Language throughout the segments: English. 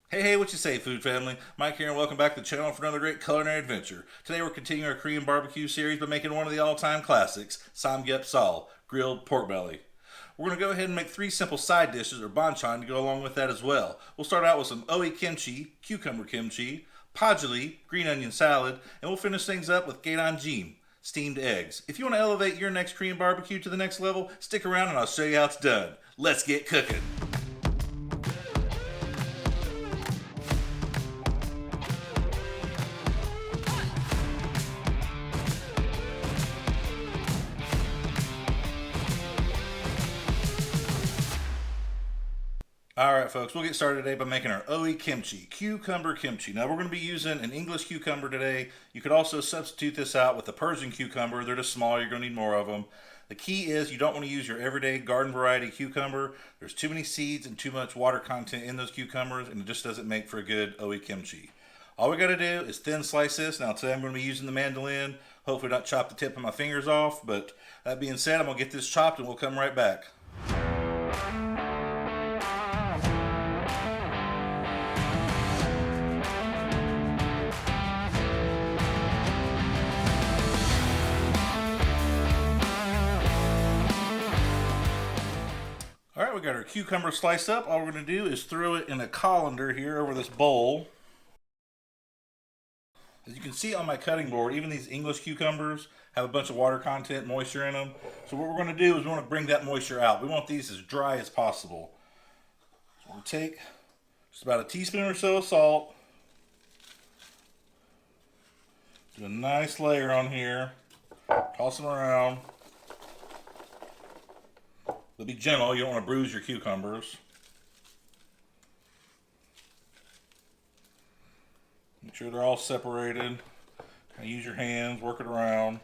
Hey, what you say, food family? Mike here, and welcome back to the channel for another great culinary adventure. Today we're continuing our Korean barbecue series by making one of the all-time classics, Ssamgyupsal, grilled pork belly. We're going to go ahead and make three simple side dishes, or banchan, to go along with that as well. We'll start out with some kimchi, cucumber kimchi, Pajeori, green onion salad, and we'll finish things up with Gyeran-jjim, steamed eggs. If you want to elevate your next Korean barbecue to the next level, stick around and I'll show you how it's done. Let's get cooking. Alright folks, we'll get started today by making our kimchi, cucumber kimchi. Now we're going to be using an English cucumber today. You could also substitute this out with a Persian cucumber. They're just small, you're going to need more of them. The key is you don't want to use your everyday garden variety cucumber. There's too many seeds and too much water content in those cucumbers, and it just doesn't make for a good kimchi. All we got to do is thin slice this. Now today I'm going to be using the mandolin. Hopefully not chop the tip of my fingers off, but that being said, I'm going to get this chopped and we'll come right back. Alright, we got our cucumber sliced up. All we're going to do is throw it in a colander here over this bowl. As you can see on my cutting board, even these English cucumbers have a bunch of water content, moisture in them. So what we're going to do is we want to bring that moisture out. We want these as dry as possible. So we'll take just about a teaspoon or so of salt. Do a nice layer on here. Toss them around. But be gentle, you don't want to bruise your cucumbers. Make sure they're all separated. Kind of use your hands, work it around.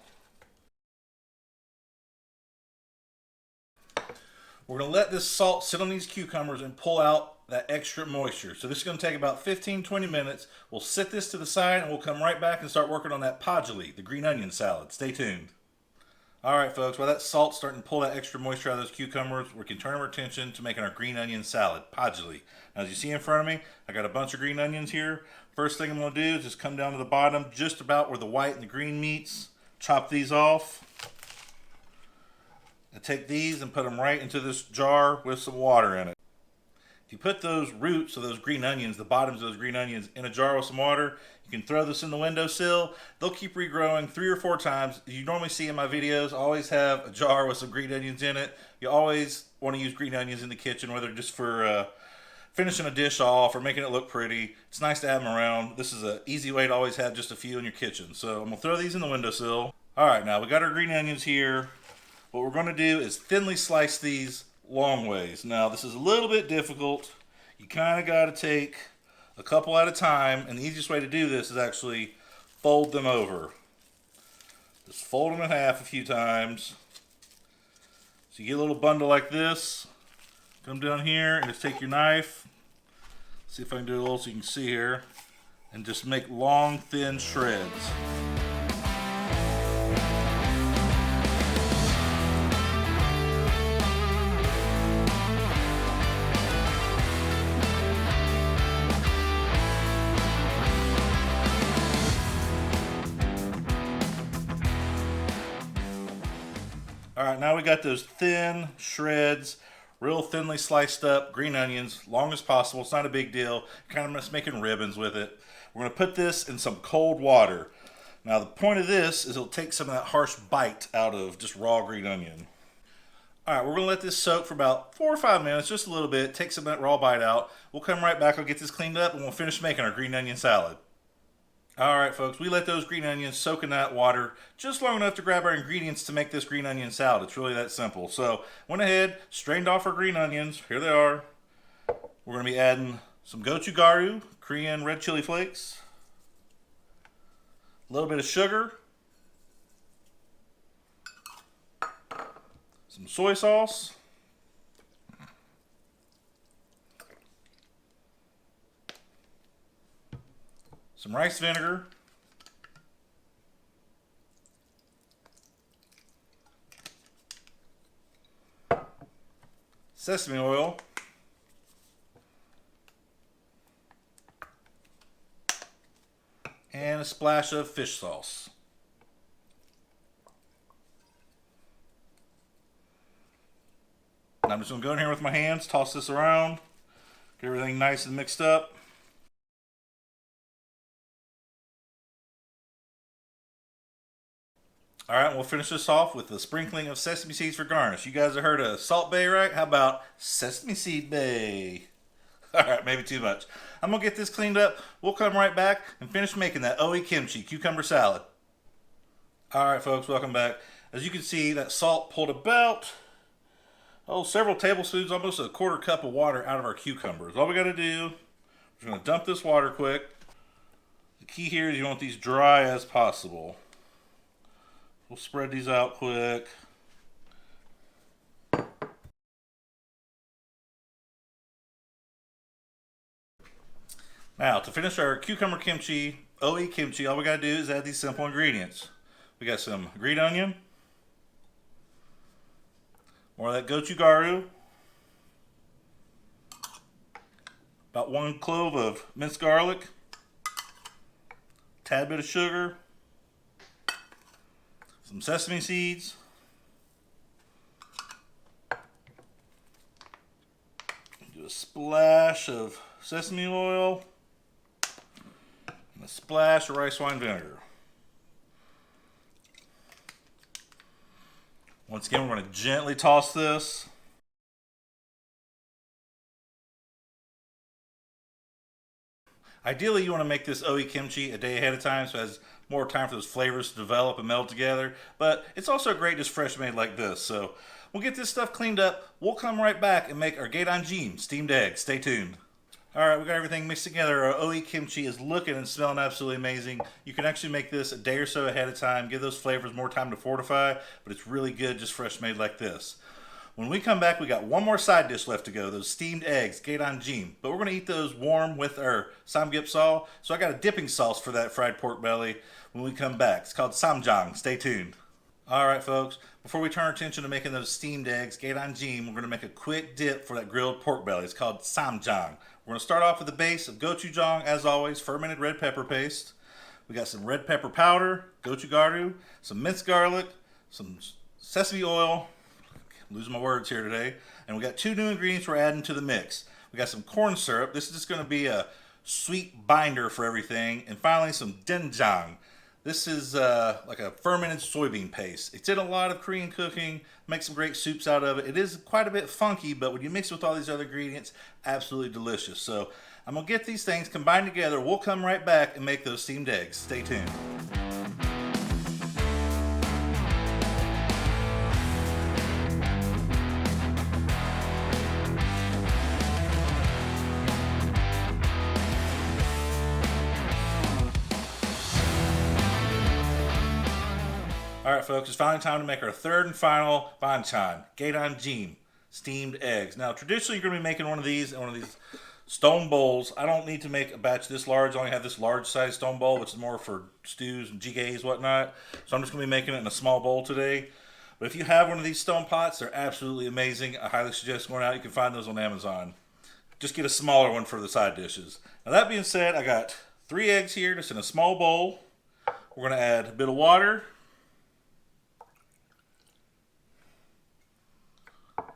We're going to let this salt sit on these cucumbers and pull out that extra moisture. So this is going to take about 15-20 minutes. We'll set this to the side and we'll come right back and start working on that pajeori, the green onion salad. Stay tuned. Alright folks, while that salt's starting to pull that extra moisture out of those cucumbers, we can turn our attention to making our green onion salad, pajeori. Now as you see in front of me, I got a bunch of green onions here. First thing I'm going to do is just come down to the bottom, just about where the white and the green meets. Chop these off. And take these and put them right into this jar with some water in it. If you put those roots of those green onions, the bottoms of those green onions, in a jar with some water, you can throw this in the windowsill. They'll keep regrowing 3 or 4 times. You normally see in my videos, I always have a jar with some green onions in it. You always want to use green onions in the kitchen, whether just for finishing a dish off or making it look pretty. It's nice to have them around. This is an easy way to always have just a few in your kitchen. So I'm going to throw these in the windowsill. Alright, now we got our green onions here. What we're going to do is thinly slice these long ways. Now this is a little bit difficult. You kind of got to take a couple at a time, and the easiest way to do this is actually fold them over. Just fold them in half a few times. So you get a little bundle like this. Come down here and just take your knife. See if I can do a little so you can see here. And just make long, thin shreds. Alright, now we got those thin shreds, real thinly sliced up green onions, long as possible. It's not a big deal. Kind of just making ribbons with it. We're going to put this in some cold water. Now the point of this is it'll take some of that harsh bite out of just raw green onion. Alright, we're going to let this soak for about 4 or 5 minutes, just a little bit. Take some of that raw bite out. We'll come right back, I'll get this cleaned up, and we'll finish making our green onion salad. Alright folks, we let those green onions soak in that water just long enough to grab our ingredients to make this green onion salad. It's really that simple. So, went ahead, strained off our green onions. Here they are. We're going to be adding some gochugaru, Korean red chili flakes, a little bit of sugar, some soy sauce, some rice vinegar, sesame oil, and a splash of fish sauce. I'm just going to go in here with my hands, toss this around, get everything nice and mixed up. Alright, we'll finish this off with a sprinkling of sesame seeds for garnish. You guys have heard of Salt Bay, right? How about Sesame Seed Bay? Alright, maybe too much. I'm going to get this cleaned up. We'll come right back and finish making that kimchi cucumber salad. Alright folks, welcome back. As you can see, that salt pulled about several tablespoons, almost a quarter cup of water out of our cucumbers. All we got to do, we're going to dump this water quick. The key here is you want these dry as possible. We'll spread these out quick. Now, to finish our cucumber kimchi, kimchi, all we got to do is add these simple ingredients. We got some green onion, more of that gochugaru, about 1 clove of minced garlic, tad bit of sugar, some sesame seeds, do a splash of sesame oil, and a splash of rice wine vinegar. Once again, we're going to gently toss this. Ideally, you want to make this kimchi a day ahead of time so it has more time for those flavors to develop and meld together. But it's also great just fresh made like this. So we'll get this stuff cleaned up. We'll come right back and make our Gyeran-jjim steamed eggs. Stay tuned. Alright, we got everything mixed together. Our kimchi is looking and smelling absolutely amazing. You can actually make this a day or so ahead of time, give those flavors more time to fortify, but it's really good just fresh made like this. When we come back, we got one more side dish left to go, those steamed eggs, Gyeran-jjim. But we're going to eat those warm with our Ssamgyupsal. So I got a dipping sauce for that fried pork belly when we come back. It's called Ssamjang. Stay tuned. Alright folks, before we turn our attention to making those steamed eggs, Gyeran-jjim, we're going to make a quick dip for that grilled pork belly. It's called Ssamjang. We're going to start off with the base of gochujang, as always, fermented red pepper paste. We got some red pepper powder, gochugaru, some minced garlic, some sesame oil, I'm losing my words here today, and we got 2 new ingredients we're adding to the mix. We got some corn syrup. This is just going to be a sweet binder for everything. And finally, some doenjang. This is like a fermented soybean paste. It's in a lot of Korean cooking. Make some great soups out of it. It is quite a bit funky, but when you mix it with all these other ingredients, absolutely delicious. So I'm going to get these things combined together. We'll come right back and make those steamed eggs. Stay tuned. Alright folks, it's finally time to make our third and final banchan, Gyeran-jjim, steamed eggs. Now traditionally you're going to be making one of these in one of these stone bowls. I don't need to make a batch this large. I only have this large size stone bowl, which is more for stews and jjigaes, whatnot. So I'm just going to be making it in a small bowl today. But if you have one of these stone pots, they're absolutely amazing. I highly suggest going out. You can find those on Amazon. Just get a smaller one for the side dishes. Now that being said, I got 3 eggs here just in a small bowl. We're going to add a bit of water,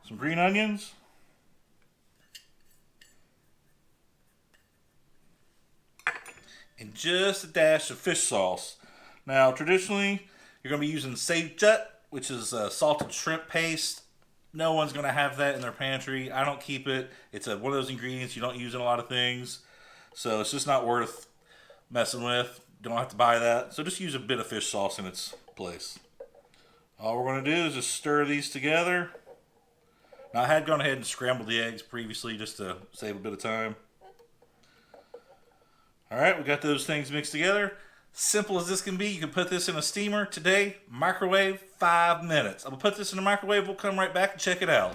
some green onions, and just a dash of fish sauce. Now, traditionally, you're going to be using Ssamjang, which is salted shrimp paste. No one's going to have that in their pantry. I don't keep it. It's one of those ingredients you don't use in a lot of things. So it's just not worth messing with. You don't have to buy that. So just use a bit of fish sauce in its place. All we're going to do is just stir these together. Now, I had gone ahead and scrambled the eggs previously just to save a bit of time. Alright, we got those things mixed together. Simple as this can be. You can put this in a steamer today, microwave, 5 minutes. I'm going to put this in the microwave. We'll come right back and check it out.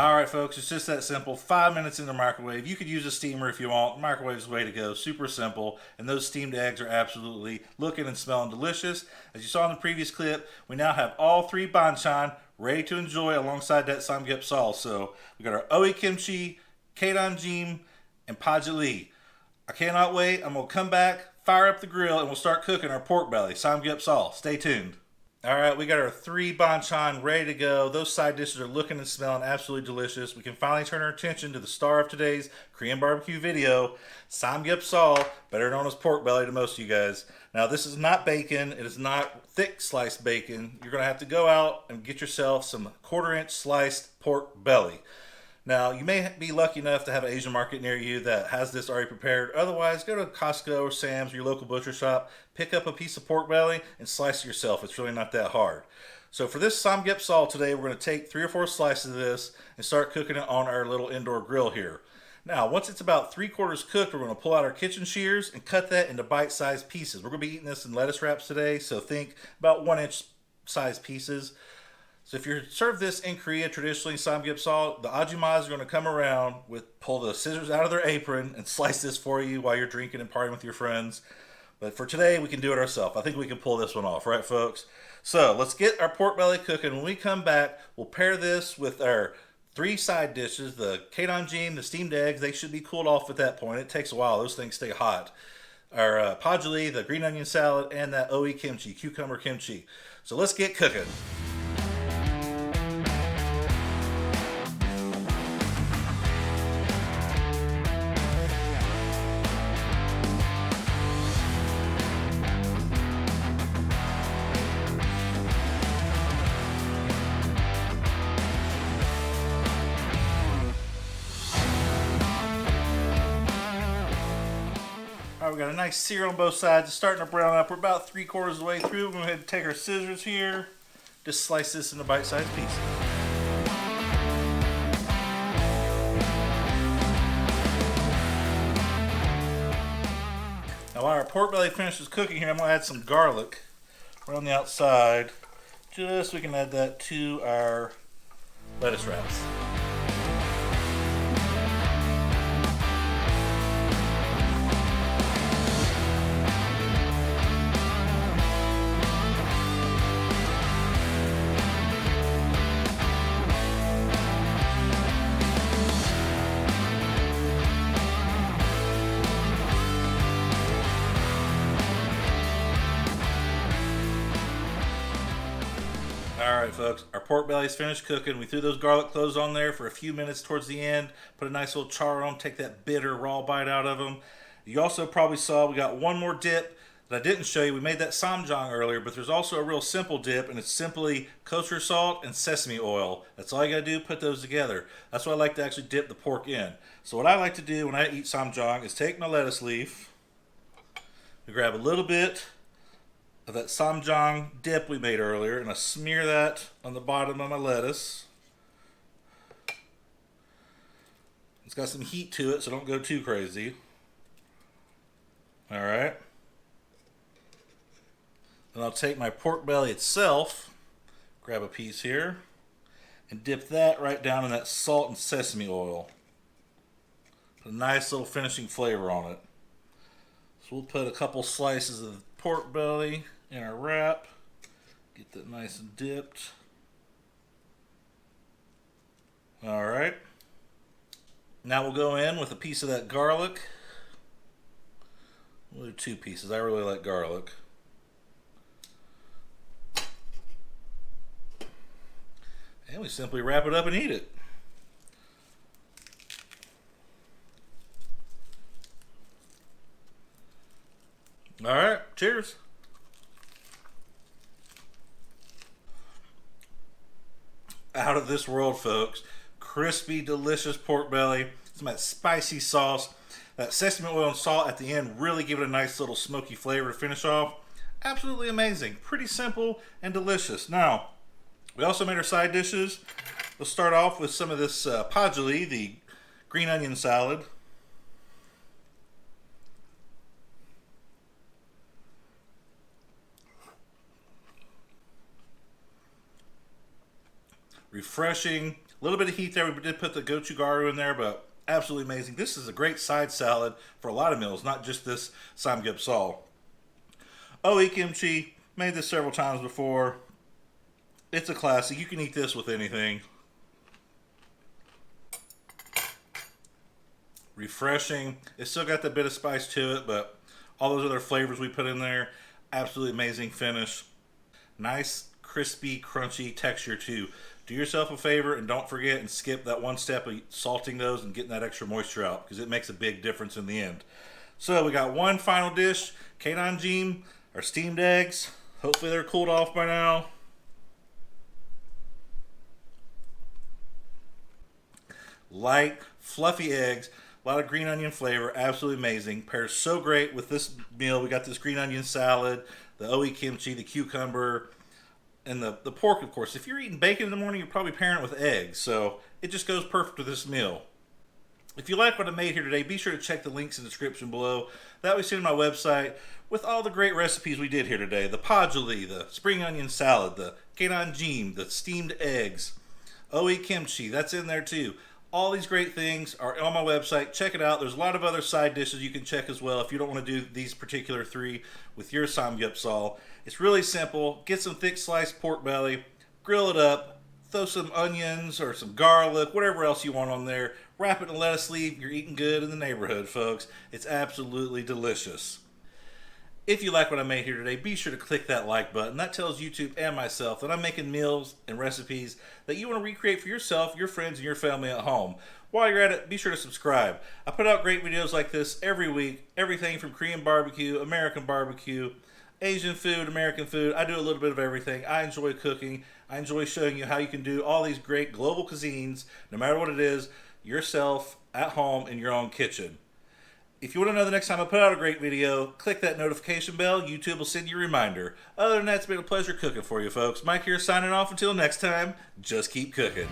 All right, folks, it's just that simple. 5 minutes in the microwave. You could use a steamer if you want. Microwave's the way to go. Super simple. And those steamed eggs are absolutely looking and smelling delicious. As you saw in the previous clip, we now have all three banchan ready to enjoy alongside that Ssamgyupsal. So we got our oe kimchi, Gyeran-jjim, and Pajeori. I cannot wait. I'm going to come back, fire up the grill, and we'll start cooking our pork belly, Ssamgyupsal. Stay tuned. All right, we got our three banchan ready to go. Those side dishes are looking and smelling absolutely delicious. We can finally turn our attention to the star of today's Korean barbecue video, Ssamgyupsal, better known as pork belly to most of you guys. Now, this is not bacon. It is not thick sliced bacon. You're going to have to go out and get yourself some 1/4-inch sliced pork belly. Now, you may be lucky enough to have an Asian market near you that has this already prepared. Otherwise, go to Costco or Sam's or your local butcher shop, pick up a piece of pork belly, and slice it yourself. It's really not that hard. So for this Ssamgyupsal today, we're going to take 3 or 4 slices of this and start cooking it on our little indoor grill here. Now, once it's about 3/4 cooked, we're going to pull out our kitchen shears and cut that into bite-sized pieces. We're going to be eating this in lettuce wraps today, so think about 1-inch size pieces. So if you're served this in Korea, traditionally Ssamgyupsal, the ajumas are going to come around pull the scissors out of their apron and slice this for you while you're drinking and partying with your friends. But for today, we can do it ourselves. I think we can pull this one off, right, folks? So let's get our pork belly cooking. When we come back, we'll pair this with our 3 side dishes, the Gyeran-jjim, the steamed eggs. They should be cooled off at that point. It takes a while. Those things stay hot. Our Pajeori, the green onion salad, and that oe kimchi, cucumber kimchi. So let's get cooking. All right, we got a nice sear on both sides. It's starting to brown up. We're about 3/4 of the way through. We're going to go ahead and take our scissors here. Just slice this into bite-sized pieces. Now while our pork belly finishes cooking here, I'm going to add some garlic around the outside. Just so we can add that to our lettuce wraps. Alright folks, our pork belly's finished cooking. We threw those garlic cloves on there for a few minutes towards the end. Put a nice little char on them, take that bitter raw bite out of them. You also probably saw we got one more dip that I didn't show you. We made that Ssamjang earlier, but there's also a real simple dip, and it's simply kosher salt and sesame oil. That's all you gotta do, put those together. That's what I like to actually dip the pork in. So what I like to do when I eat Ssamjang is take my lettuce leaf, grab a little bit of that Ssamjang dip we made earlier, and I smear that on the bottom of my lettuce. It's got some heat to it, so don't go too crazy. Alright. Then I'll take my pork belly itself, grab a piece here, and dip that right down in that salt and sesame oil. Put a nice little finishing flavor on it. So we'll put a couple slices of pork belly in our wrap. Get that nice and dipped. Alright. Now we'll go in with a piece of that garlic. We'll do 2 pieces. I really like garlic. And we simply wrap it up and eat it. Alright, cheers. Out of this world, folks. Crispy, delicious pork belly. Some of that spicy sauce. That sesame oil and salt at the end really give it a nice little smoky flavor to finish off. Absolutely amazing. Pretty simple and delicious. Now, we also made our side dishes. We'll start off with some of this Pajeori, the green onion salad. Refreshing, A little bit of heat there. We did put the gochugaru in there, but absolutely amazing. This is a great side salad for a lot of meals, not just this Ssamgyupsal. Kimchi, made this several times before. It's a classic. You can eat this with anything. Refreshing. It's still got that bit of spice to it, but all those other flavors we put in there, absolutely amazing finish. Nice, crispy, crunchy texture too. Do yourself a favor and don't forget and skip that one step of salting those and getting that extra moisture out, because it makes a big difference in the end. So we got one final dish, Gyeran-jjim, our steamed eggs. Hopefully they're cooled off by now. Light, fluffy eggs. A lot of green onion flavor, absolutely amazing. Pairs so great with this meal. We got this green onion salad, the kimchi, the cucumber, and the pork, of course. If you're eating bacon in the morning, you're probably pairing it with eggs. So it just goes perfect with this meal. If you like what I made here today, be sure to check the links in the description below. That we see on my website with all the great recipes we did here today. The Pajeori, the spring onion salad, the Gyeran-jjim, the steamed eggs, kimchi, that's in there too. All these great things are on my website. Check it out. There's a lot of other side dishes you can check as well if you don't want to do these particular three with your Ssamgyupsal. It's really simple. Get some thick sliced pork belly, grill it up, throw some onions or some garlic, whatever else you want on there. Wrap it in a lettuce leaf. You're eating good in the neighborhood, folks. It's absolutely delicious. If you like what I made here today, be sure to click that like button. That tells YouTube and myself that I'm making meals and recipes that you want to recreate for yourself, your friends, and your family at home. While you're at it, be sure to subscribe. I put out great videos like this every week. Everything from Korean barbecue, American barbecue, Asian food, American food. I do a little bit of everything. I enjoy cooking. I enjoy showing you how you can do all these great global cuisines, no matter what it is, yourself, at home, in your own kitchen. If you want to know the next time I put out a great video, click that notification bell. YouTube will send you a reminder. Other than that, it's been a pleasure cooking for you, folks. Mike here signing off. Until next time, just keep cooking.